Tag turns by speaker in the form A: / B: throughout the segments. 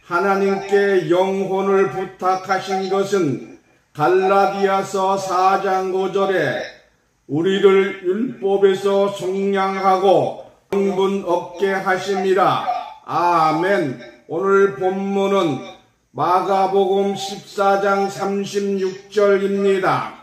A: 하나님께 영혼을 부탁하신 것은 갈라디아서 4장 5절에 우리를 율법에서 속량하고 성분 얻게 하심이라. 아멘. 오늘 본문은 마가복음 14장 36절입니다.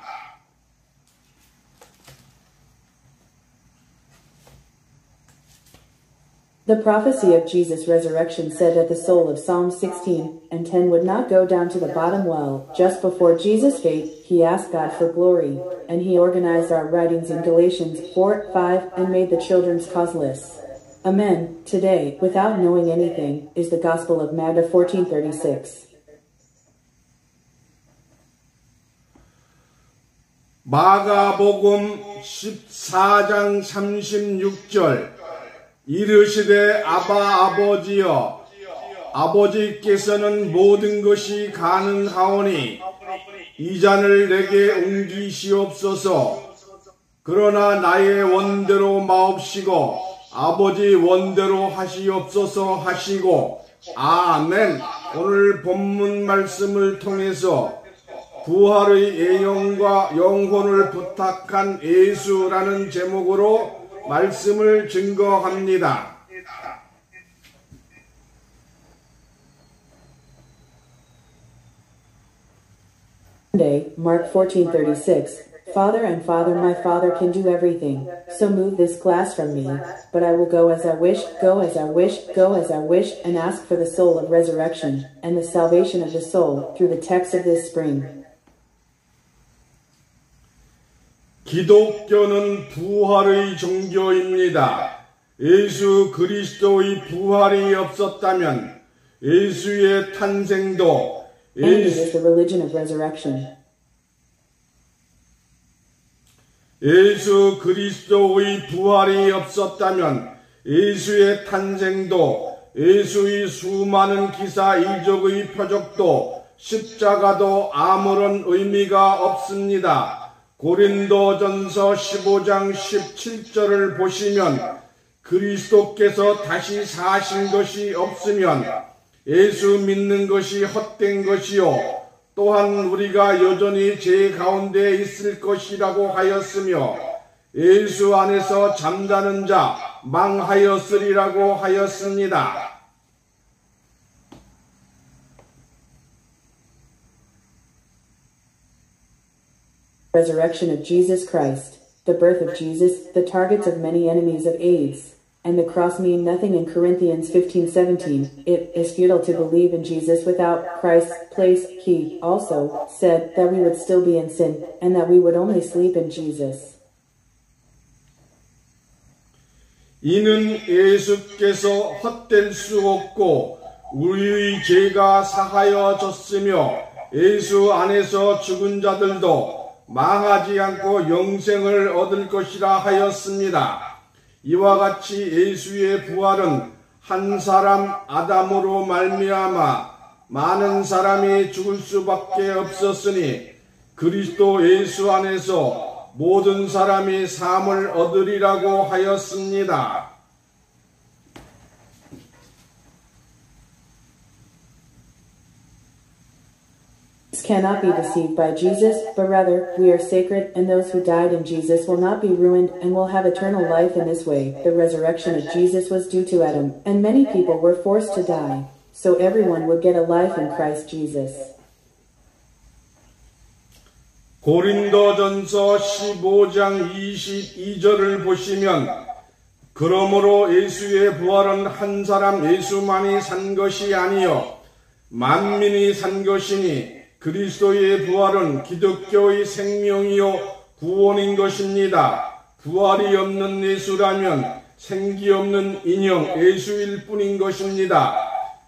B: The prophecy of Jesus' resurrection said that the soul of Psalm 16 and 10 would not go down to the bottom well. Just before Jesus' fate, he asked God for glory, and he organized our writings in Galatians 4:5 and made the children's causeless. Amen. Today, without knowing anything, is the Gospel of Magda 14:36.
A: 마가복음 14장 36절 이르시되 아바 아버지여 아버지께서는 모든 것이 가능하오니 이 잔을 내게 옮기시옵소서. 그러나 나의 원대로 마옵시고 아버지 원대로 하시옵소서 하시고. 아멘. 오늘 본문 말씀을 통해서 부활의 예언과 영혼을 부탁한 예수라는 제목으로 말씀을 증거합니다.
B: Sunday, Mark 14:36. Father and Father, my Father can do everything, so move this glass from me, but I will go as I wish, go as I wish, go as I wish, and ask for the soul of resurrection, and the salvation of the soul, through the text of this spring.
A: 기독교는 부활의 종교입니다. 예수 그리스도의 부활이 없었다면 예수의 탄생도
B: is the religion of resurrection.
A: 예수 그리스도의 부활이 없었다면 예수의 탄생도 예수의 수많은 기사 이적의 표적도 십자가도 아무런 의미가 없습니다. 고린도전서 15장 17절을 보시면 그리스도께서 다시 사신 것이 없으면 예수 믿는 것이 헛된 것이요 또한 우리가 여전히 죄 가운데 있을 것이라고 하였으며 예수 안에서 잠자는 자 망하였으리라고 하였습니다.
B: Resurrection of Jesus Christ, the birth of Jesus, the targets of many enemies of AIDS, and the cross mean nothing in Corinthians 15:17. It is futile to believe in Jesus without Christ's place. He also said that we would still be in sin, and that we would only sleep in Jesus.
A: 이는 예수께서 헛될 수 없고 우리의 죄가 사하여졌으며 예수 안에서 죽은 자들도 망하지 않고 영생을 얻을 것이라 하였습니다. 이와 같이 예수의 부활은 한 사람 아담으로 말미암아 많은 사람이 죽을 수밖에 없었으니 그리스도 예수 안에서 모든 사람이 삶을 얻으리라고 하였습니다.
B: Cannot be deceived by Jesus, but rather, we are sacred, and those who died in Jesus will not be ruined, and will have eternal life in this way. The resurrection of Jesus was due to Adam, and many people were forced to die, so everyone would get a life in Christ Jesus.
A: 고린도전서 15장 22절을 보시면 그러므로 예수의 부활은 한 사람 예수만이 산 것이 아니요 만민이 산 것이니 그리스도의 부활은 기독교의 생명이요 구원인 것입니다. 부활이 없는 예수라면 생기 없는 인형 예수일 뿐인 것입니다.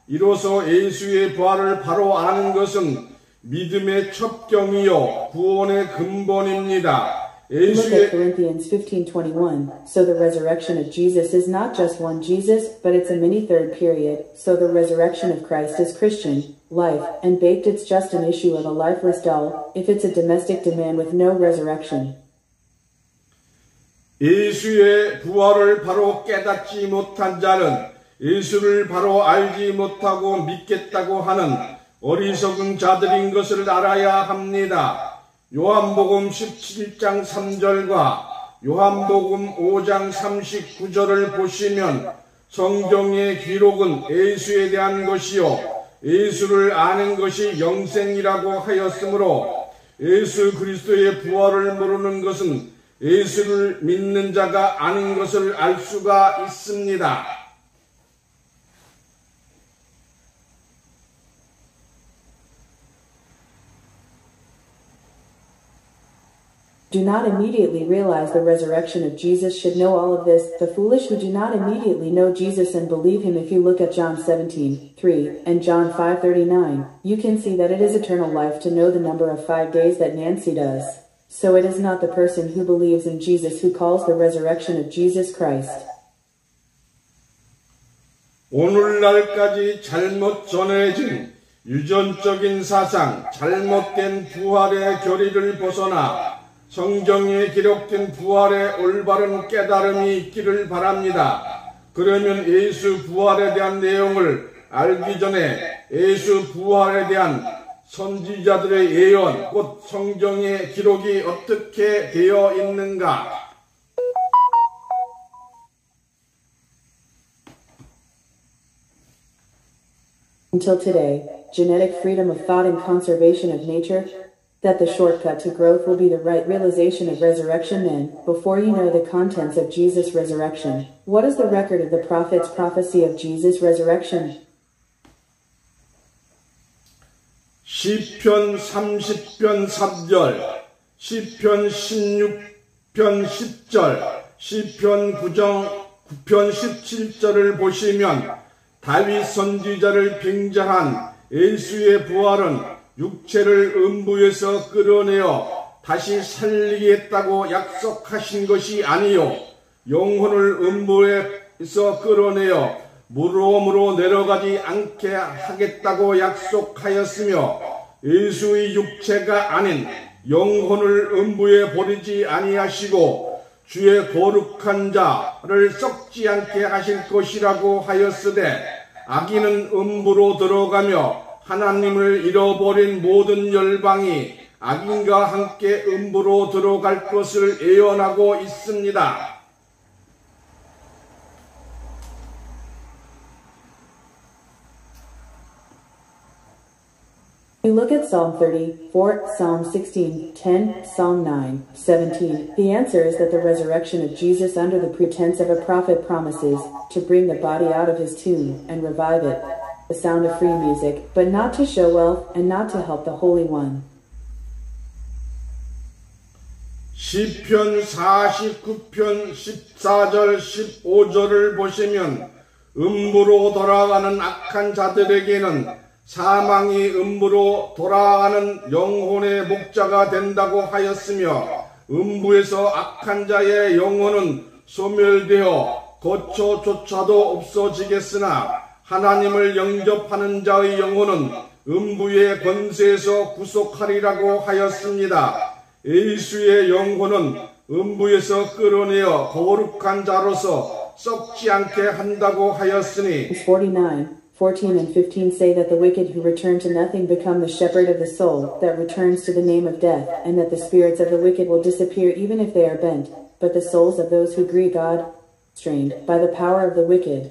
A: 이로써 예수의 부활을 바로 아는 것은 믿음의 첩경이요 구원의 근본입니다.
B: Look at Corinthians 15:21. So the resurrection of Jesus is not just one Jesus, but it's a mini third period. So the resurrection of Christ is Christian life, and baked it's just an issue of a lifeless doll, if it's a domestic demand with no resurrection.
A: 예수의 부활을 바로 깨닫지 못한 자는 예수를 바로 알지 못하고 믿겠다고 하는 어리석은 자들인 것을 알아야 합니다. 요한복음 17장 3절과 요한복음 5장 39절을 보시면 성경의 기록은 예수에 대한 것이요 예수를 아는 것이 영생이라고 하였으므로 예수 그리스도의 부활을 모르는 것은 예수를 믿는 자가 아는 것을 알 수가 있습니다.
B: Do not immediately realize the resurrection of Jesus should know all of this. The foolish who do not immediately know Jesus and believe him. If you look at John 17:3 and John 5:39, you can see that it is eternal life to know the number of 5 days that Nancy does. So it is not the person who believes in Jesus who calls the resurrection of Jesus Christ.
A: 오늘날까지 잘못 전해진 유전적인 사상, 잘못된 부활의 교리를 벗어나 성경에 기록된 부활의 올바른 깨달음이 있기를 바랍니다. 그러면 예수 부활에 대한 내용을 알기 전에 예수 부활에 대한 선지자들의 예언, 곧 성경의 기록이 어떻게 되어 있는가?
B: Until today, genetic freedom of thought and conservation of nature, that the shortcut to growth will be the right realization of resurrection. Then, before you know the contents of Jesus' resurrection, what is the record of the prophet's prophecy of Jesus' resurrection?
A: 시편 30편 3절, 시편 16편 10절, 시편 9편 17절을 보시면 다윗 선지자를 빙자한 예수의 부활은 육체를 음부에서 끌어내어 다시 살리겠다고 약속하신 것이 아니요 영혼을 음부에서 끌어내어 무덤으로 내려가지 않게 하겠다고 약속하였으며 예수의 육체가 아닌 영혼을 음부에 버리지 아니하시고 주의 거룩한 자를 썩지 않게 하실 것이라고 하였으되 악인은 음부로 들어가며 하나님을 잃어버린 모든 열방이 악인과 함께 음부로 들어갈 것을 예언하고 있습니다.
B: You look at Psalm 34, Psalm 16, 10, Psalm 9, 17. The answer is that the resurrection of Jesus under the pretense of a prophet promises to bring the body out of his tomb and revive it. The sound of free music, but not to show wealth and not to help the Holy One.
A: 시편 49편 14절 15절을 보시면 음부로 돌아가는 악한 자들에게는 사망이 음부로 돌아가는 영혼의 목자가 된다고 하였으며 음부에서 악한 자의 영혼은 소멸되어 거처조차도 없어지겠으나 하나님을 영접하는 자의 영혼은 음부의 권세에서 구속하리라고 하였습니다. 예수의 영혼은 음부에서 끌어내어 거룩한 자로서 썩지 않게 한다고 하였으니
B: 14 and 15 say that the wicked who return to nothing become the shepherd of the soul that returns to the name of death, and that the spirits of the wicked will disappear even if they are bent, but the souls of those who grieve God, strained by the power of the wicked.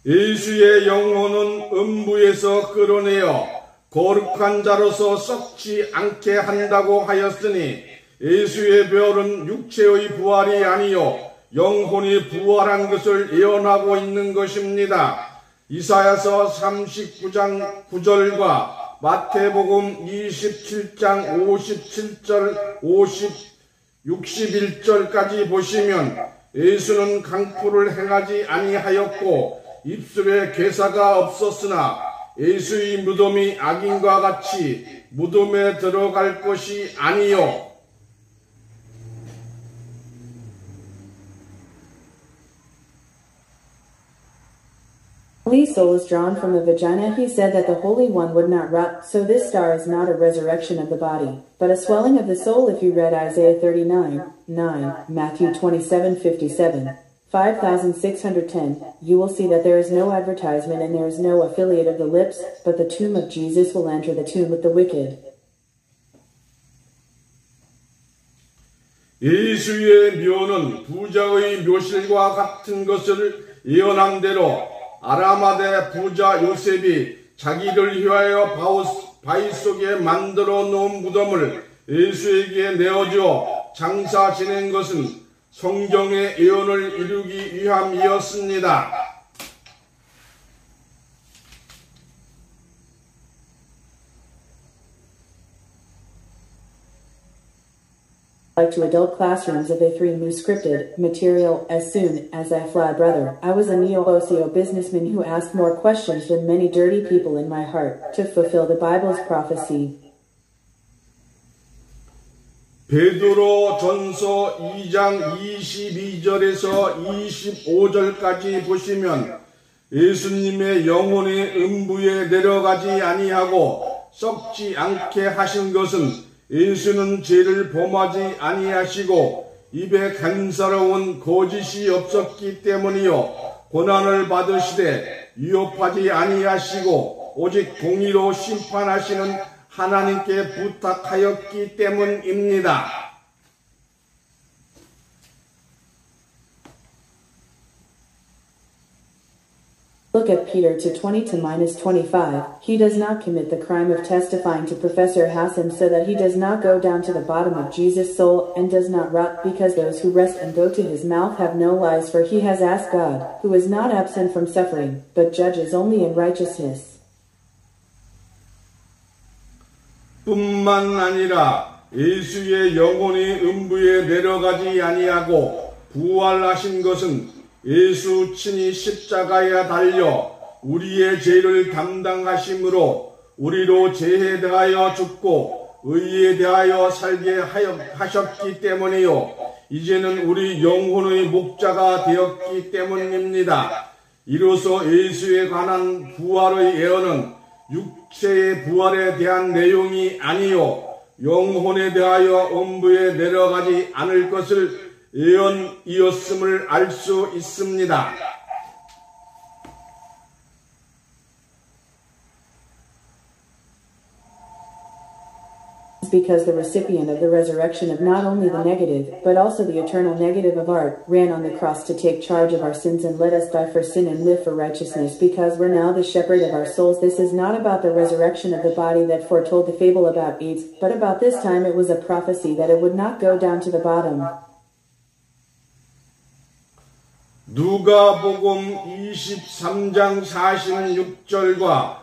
A: 예수의 영혼은 음부에서 끌어내어 거룩한 자로서 썩지 않게 한다고 하였으니 예수의 부활은 육체의 부활이 아니요 영혼이 부활한 것을 예언하고 있는 것입니다. 이사야서 39장 9절과 마태복음 27장 57절 61절까지 보시면 예수는 강포를 행하지 아니하였고 입술에 괴사가 없었으나 예수의 무덤이 악인과 같이 무덤에 들어갈 것이 아니요
B: Holy soul is drawn from the vagina. He said that the Holy One would not rot, so this star is not a resurrection of the body, but a swelling of the soul. If you read Isaiah 39, 9, Matthew 27:57, 5610, you will see that there is no advertisement and there is no affiliate of the lips, but the tomb of Jesus will enter the tomb with the wicked.
A: 예수의 묘는 부자의 묘실과 같은 것을 예언한 대로 아라마대 부자 요셉이 자기를 위하여 바위 속에 만들어 놓은 무덤을 예수에게 내어주어 장사 지낸 것은 성경의 예언을 이루기 위함이었습니다.
B: Like to adult classrooms of A3 new scripted material. As soon as I fly, brother, I was a neo-OCO businessman who asked more questions than many dirty people in my heart to fulfill the Bible's prophecy.
A: 베드로 전서 2장 22절에서 25절까지 보시면 예수님의 영혼이 음부에 내려가지 아니하고 썩지 않게 하신 것은 예수는 죄를 범하지 아니하시고 입에 간사로운 거짓이 없었기 때문이요 고난을 받으시되 위협하지 아니하시고 오직 공의로 심판하시는 하나님께 부탁하였기 때문입니다.
B: Look at Peter 2:20-25. He does not commit the crime of testifying to Professor Hassan so that he does not go down to the bottom of Jesus' soul and does not rot, because those who rest and go to his mouth have no lies, for he has asked God, who is not absent from suffering, but judges only in righteousness.
A: 뿐만 아니라 예수의 영혼이 음부에 내려가지 아니하고 부활하신 것은 예수 친히 십자가에 달려 우리의 죄를 담당하심으로 우리로 죄에 대하여 죽고 의에 대하여 살게 하셨기 때문이요 이제는 우리 영혼의 목자가 되었기 때문입니다. 이로써 예수에 관한 부활의 예언은 육체의 부활에 대한 내용이 아니요 영혼에 대하여 음부에 내려가지 않을 것을 예언이었음을 알 수 있습니다.
B: Because the recipient of the resurrection of not only the negative, but also the eternal negative of art, ran on the cross to take charge of our sins and let us die for sin and live for righteousness, because we're now the shepherd of our souls. This is not about the resurrection of the body that foretold the fable about AIDS, but about this time it was a prophecy that it would not go down to the bottom.
A: 누가복음 23장 46절과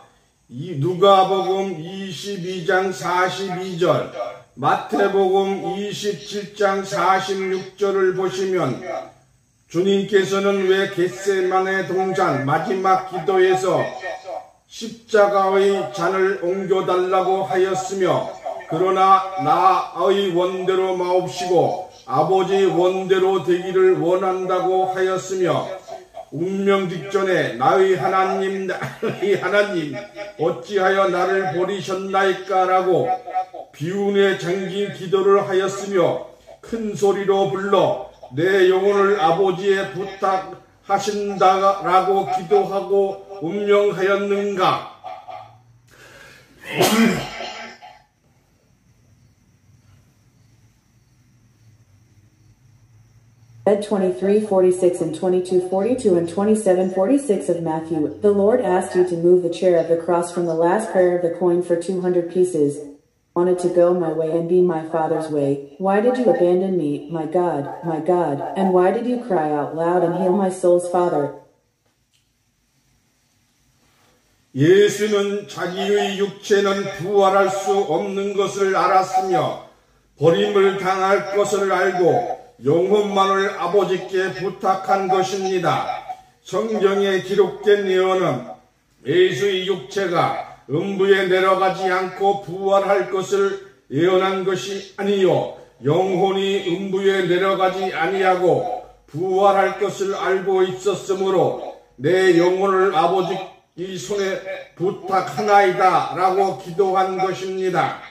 A: 누가복음 22장 42절, 마태복음 27장 46절을 보시면 주님께서는 왜 겟세마네 동산 마지막 기도에서 십자가의 잔을 옮겨달라고 하였으며 그러나 나의 원대로 마옵시고 아버지 원대로 되기를 원한다고 하였으며 운명 직전에 나의 하나님 어찌하여 나를 버리셨나이까 라고 비운에 잠긴 기도를 하였으며 큰 소리로 불러 내 영혼을 아버지에 부탁하신다라고 기도하고 운명하였는가.
B: Read 23:46 and 22:42 and 27:46 of Matthew. The Lord asked you to move the chair of the cross from the last prayer of the coin for 200 pieces. Wanted to go my way and be my Father's way. Why did you abandon me, my God, and why did you cry out loud and heal my soul's Father?
A: 예수는 자기의 육체는 부활할 수 없는 것을 알았으며 버림을 당할 것을 알고 영혼만을 아버지께 부탁한 것입니다. 성경에 기록된 예언은 예수의 육체가 음부에 내려가지 않고 부활할 것을 예언한 것이 아니요 영혼이 음부에 내려가지 아니하고 부활할 것을 알고 있었으므로 내 영혼을 아버지 이 손에 부탁하나이다 라고 기도한 것입니다.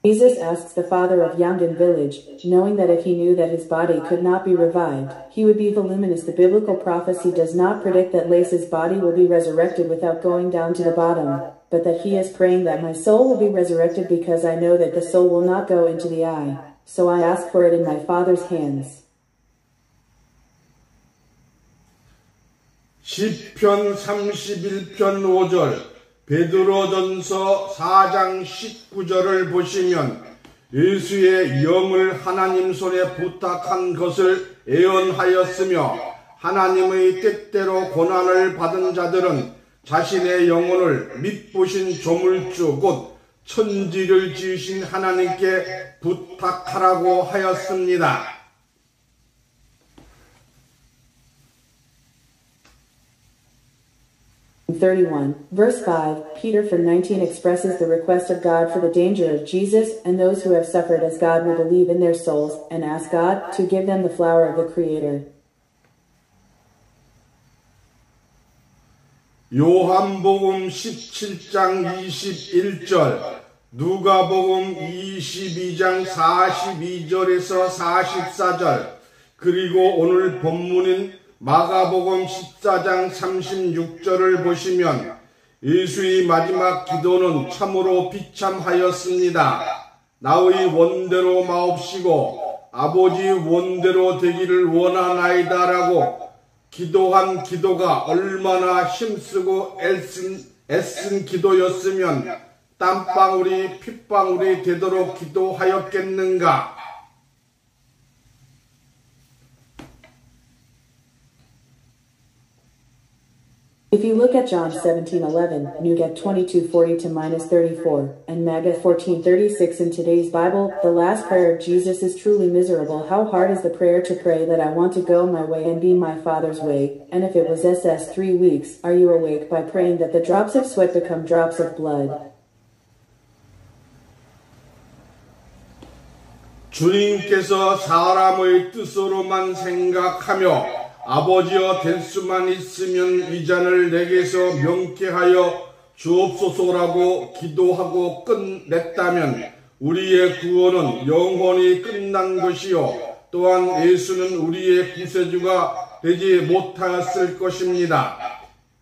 B: Jesus asks the father of Yangon village, knowing that if he knew that his body could not be revived, he would be voluminous. The biblical prophecy does not predict that Lace's body will be resurrected without going down to the bottom, but that he is praying that my soul will be resurrected because I know that the soul will not go into the eye. So I ask for it in my Father's hands.
A: 시편 31편 5절 베드로전서 4장 19절을 보시면 예수의 영을 하나님 손에 부탁한 것을 예언하였으며 하나님의 뜻대로 고난을 받은 자들은 자신의 영혼을 믿보신 조물주 곧 천지를 지으신 하나님께 부탁하라고 하였습니다.
B: 31, verse 5, Peter from 19 expresses the request of God for the danger of Jesus and those who have suffered as God will believe in their souls and ask God to give them the flower of the Creator.
A: 요한복음 17장 21절, 누가복음 22장 42절에서 44절, 그리고 오늘 본문인 마가복음 14장 36절을 보시면 예수의 마지막 기도는 참으로 비참하였습니다. 나의 원대로 마옵시고 아버지 원대로 되기를 원하나이다 라고 기도한 기도가 얼마나 힘쓰고 애쓴 기도였으면 땀방울이 핏방울이 되도록 기도하였겠는가.
B: If you look at John 17:11, New Get 22:40 to -34, and Maga 14:36 in today's Bible, the last prayer of Jesus is truly miserable. How hard is the prayer to pray that I want to go my way and be my Father's way? And if it was SS 3 weeks, are you awake by praying that the drops of sweat become drops of blood?
A: 주님께서 사람의 뜻으로만 생각하며 아버지여 될 수만 있으면 이 잔을 내게서 명케하여 주옵소서라고 기도하고 끝냈다면 우리의 구원은 영원히 끝난 것이요 또한 예수는 우리의 구세주가 되지 못하였을 것입니다.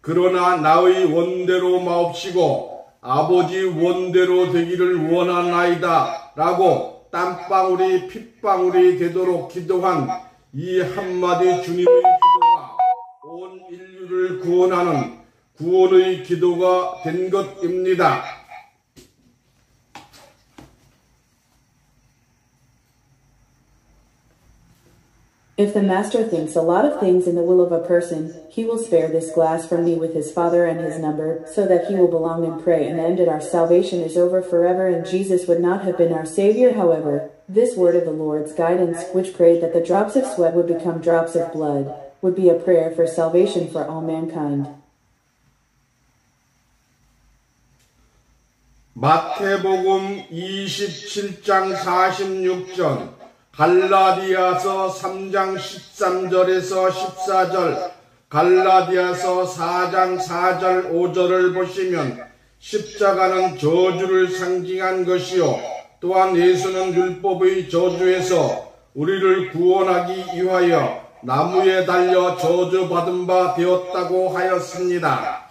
A: 그러나 나의 원대로 마옵시고 아버지 원대로 되기를 원하나이다 라고 땀방울이 핏방울이 되도록 기도한 이 한마디 주님의 기도가 온 인류를 구원하는 구원의 기도가 된 것입니다.
B: If the master thinks a lot of things in the will of a person, he will spare this glass from me with his father and his number, so that he will belong and pray and end it. Our salvation is over forever and Jesus would not have been our Savior. However, this word of the Lord's guidance, which prayed that the drops of sweat would become drops of blood, would be a prayer for salvation for all mankind.
A: 마태복음 27장 46절 갈라디아서 3장 13절에서 14절, 갈라디아서 4장 4절 5절을 보시면 십자가는 저주를 상징한 것이요 또한 예수는 율법의 저주에서 우리를 구원하기 위하여 나무에 달려 저주받은 바 되었다고 하였습니다.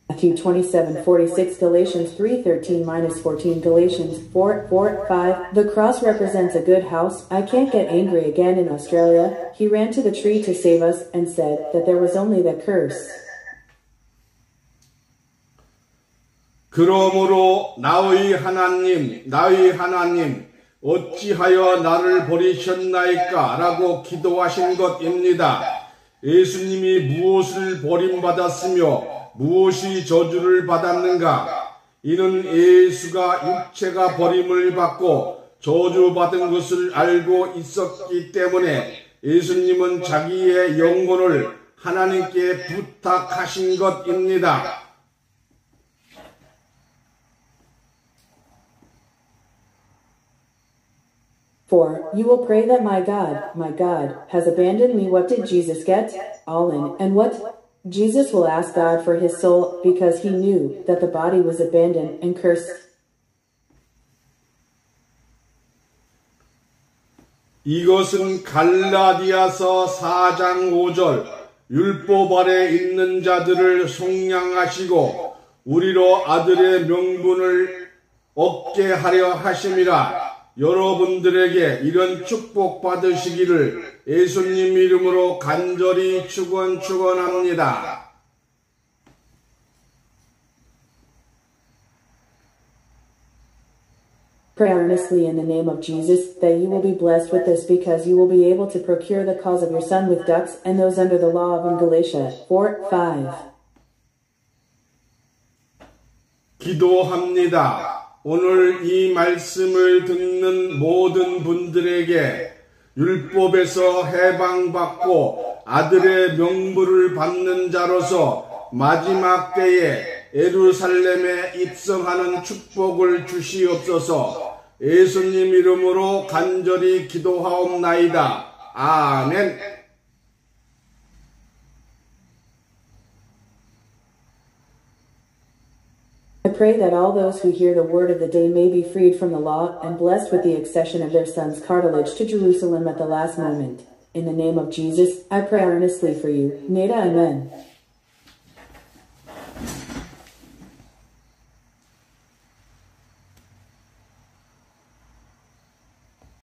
B: Matthew 27:46, Galatians 3:13-14, Galatians 4:4-5. The cross represents a good house. I can't get angry again in Australia. He ran to the tree to save us and said that there was only the curse.
A: 그러므로 나의 하나님 어찌하여 나를 버리셨나이까 라고 기도하신 것입니다. 예수님이 무엇을 버림받았으며 무엇이 저주를 받았는가? 이는 예수가 육체가 버림을 받고 저주받은 것을 알고 있었기 때문에 예수님은 자기의 영혼을 하나님께 부탁하신 것입니다.
B: For you will pray that my God, has abandoned me. What did Jesus get? All in. And what Jesus will ask God for his soul because he knew that the body was abandoned and cursed.
A: 이것은 갈라디아서 4장 5절 율법 아래 있는 자들을 속량하시고 우리로 아들의 명분을 얻게 하려 하심이라. 여러분들에게 이런 축복 받으시기를 예수님 이름으로 간절히 축원합니다.
B: Pray earnestly in the name of Jesus that you will be blessed with this because you will be able to procure the cause of your son with ducts and those under the law of Galatia 4:5.
A: 기도합니다. 오늘 이 말씀을 듣는 모든 분들에게 율법에서 해방받고 아들의 명부를 받는 자로서 마지막 때에 예루살렘에 입성하는 축복을 주시옵소서. 예수님 이름으로 간절히 기도하옵나이다. 아멘.
B: I pray that all those who hear the word of the day may be freed from the law and blessed with the accession of their son's cartilage to Jerusalem at the last moment. In the name of Jesus, I pray earnestly for you. Nada, amen.